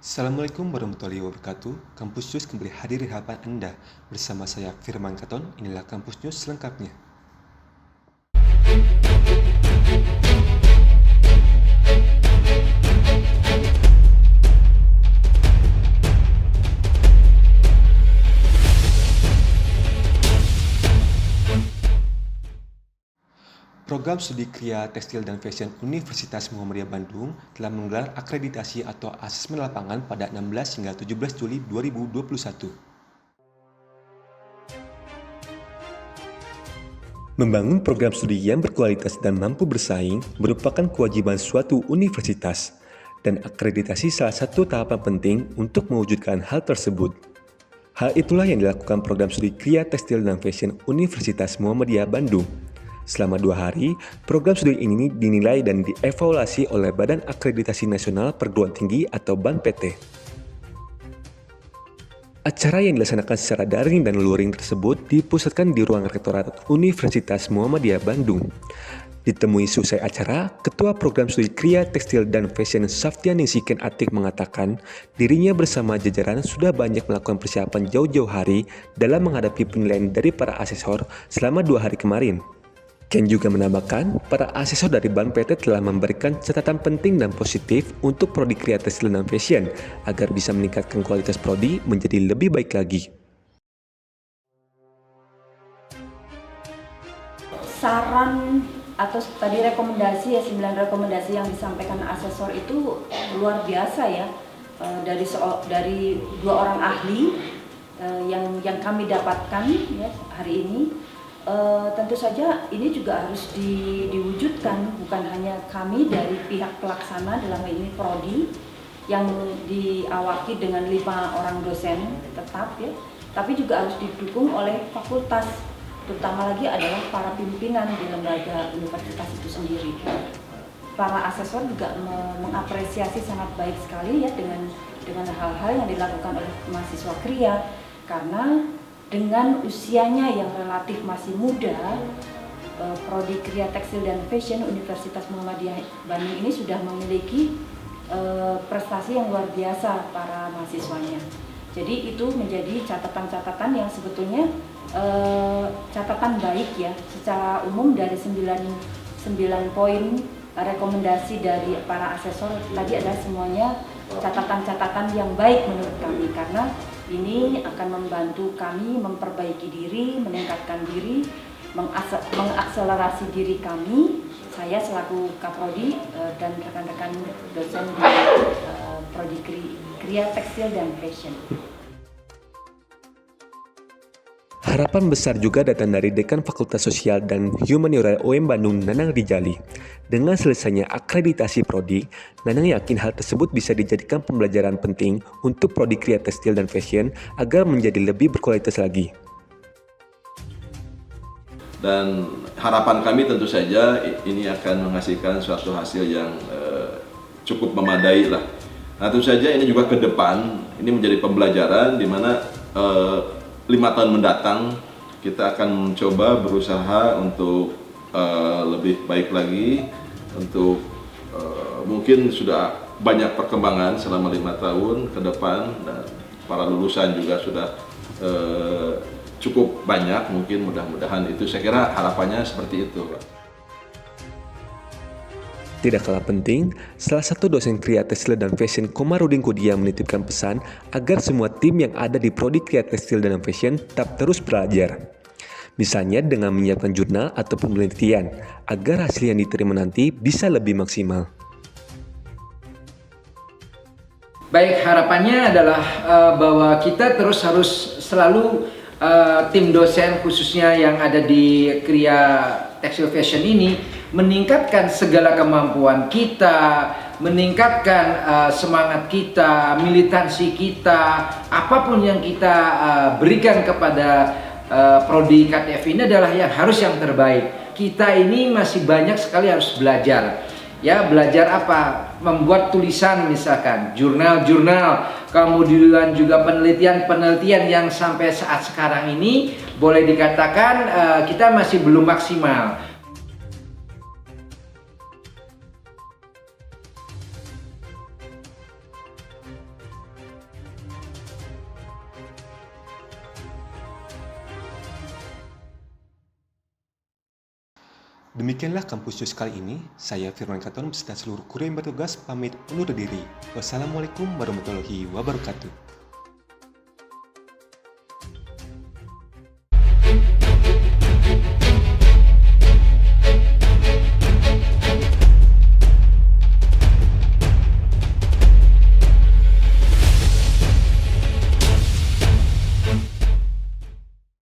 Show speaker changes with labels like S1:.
S1: Assalamualaikum warahmatullahi wabarakatuh. Kampus News kembali hadir di hadapan Anda. Bersama saya Firman Katon, inilah Kampus News selengkapnya. Program Studi Kria Tekstil dan Fashion Universitas Muhammadiyah Bandung telah menggelar akreditasi atau asesmen lapangan pada 16 hingga 17 Juli 2021. Membangun program studi yang berkualitas dan mampu bersaing merupakan kewajiban suatu universitas, dan akreditasi salah satu tahapan penting untuk mewujudkan hal tersebut. Hal itulah yang dilakukan program studi Kria Tekstil dan Fashion Universitas Muhammadiyah Bandung. Selama 2 hari, program studi ini dinilai dan dievaluasi oleh Badan Akreditasi Nasional Perguruan Tinggi atau BANPT. Acara yang dilaksanakan secara daring dan luring tersebut dipusatkan di ruang Rektorat Universitas Muhammadiyah Bandung. Ditemui selesai acara, Ketua Program Studi Kria Tekstil dan Fashion Saftianingsi Ken Atik mengatakan dirinya bersama jajaran sudah banyak melakukan persiapan jauh-jauh hari dalam menghadapi penilaian dari para asesor selama 2 hari kemarin. Ken juga menambahkan, para asesor dari BANPT telah memberikan catatan penting dan positif untuk prodi Kria Tekstil dan Fashion agar bisa meningkatkan kualitas prodi menjadi lebih baik lagi.
S2: Saran atau tadi rekomendasi 9 rekomendasi yang disampaikan asesor itu luar biasa ya. Dari 2 orang ahli yang kami dapatkan ya hari ini. Tentu saja ini juga harus diwujudkan, bukan hanya kami dari pihak pelaksana dalam hal ini prodi yang diawaki dengan 5 orang dosen tetap ya, tapi juga harus didukung oleh fakultas, terutama lagi adalah para pimpinan di lembaga universitas itu sendiri. Para asesor juga mengapresiasi sangat baik sekali ya dengan hal-hal yang dilakukan oleh mahasiswa Kria, karena dengan usianya yang relatif masih muda, prodi Kria Tekstil dan Fashion Universitas Muhammadiyah Bandung ini sudah memiliki prestasi yang luar biasa para mahasiswanya. Jadi itu menjadi catatan-catatan yang sebetulnya catatan baik ya. Secara umum dari 9 poin rekomendasi dari para asesor tadi adalah semuanya catatan-catatan yang baik menurut kami, karena ini akan membantu kami memperbaiki diri, meningkatkan diri, mengakselerasi diri kami, saya selaku Kaprodi dan rekan-rekan dosen di Prodi Kria Tekstil dan Fashion.
S1: Harapan besar juga datang dari Dekan Fakultas Sosial dan Humaniora UM Bandung, Nanang Rijali. Dengan selesainya akreditasi prodi, Nanang yakin hal tersebut bisa dijadikan pembelajaran penting untuk prodi Kria Tekstil dan Fashion agar menjadi lebih berkualitas lagi.
S3: Dan harapan kami tentu saja ini akan menghasilkan suatu hasil yang cukup memadai lah. Nah, tentu saja ini juga ke depan ini menjadi pembelajaran di mana 5 tahun mendatang kita akan mencoba berusaha untuk lebih baik lagi, untuk mungkin sudah banyak perkembangan selama 5 tahun ke depan, dan para lulusan juga sudah cukup banyak, mungkin mudah-mudahan itu, saya kira harapannya seperti itu.
S1: Tidak kalah penting, salah satu dosen Kria Tekstil dan Fashion Komarudin Kudia menitipkan pesan agar semua tim yang ada di Prodi Kria Tekstil dan Fashion tetap terus belajar. Misalnya dengan menyiapkan jurnal atau penelitian, agar hasil yang diterima nanti bisa lebih maksimal.
S4: Baik, harapannya adalah bahwa kita terus harus selalu tim dosen khususnya yang ada di Kria Tekstil Fashion ini meningkatkan segala kemampuan kita, meningkatkan semangat kita, militansi kita, apapun yang kita berikan kepada prodi KTF ini adalah yang terbaik. Kita ini masih banyak sekali harus belajar. Ya, belajar apa? Membuat tulisan misalkan, jurnal-jurnal, kemudian juga penelitian-penelitian yang sampai saat sekarang ini boleh dikatakan kita masih belum maksimal.
S1: Demikianlah Kampus News kali ini. Saya Firman Katon beserta seluruh kru yang bertugas pamit undur diri. Wassalamualaikum warahmatullahi wabarakatuh.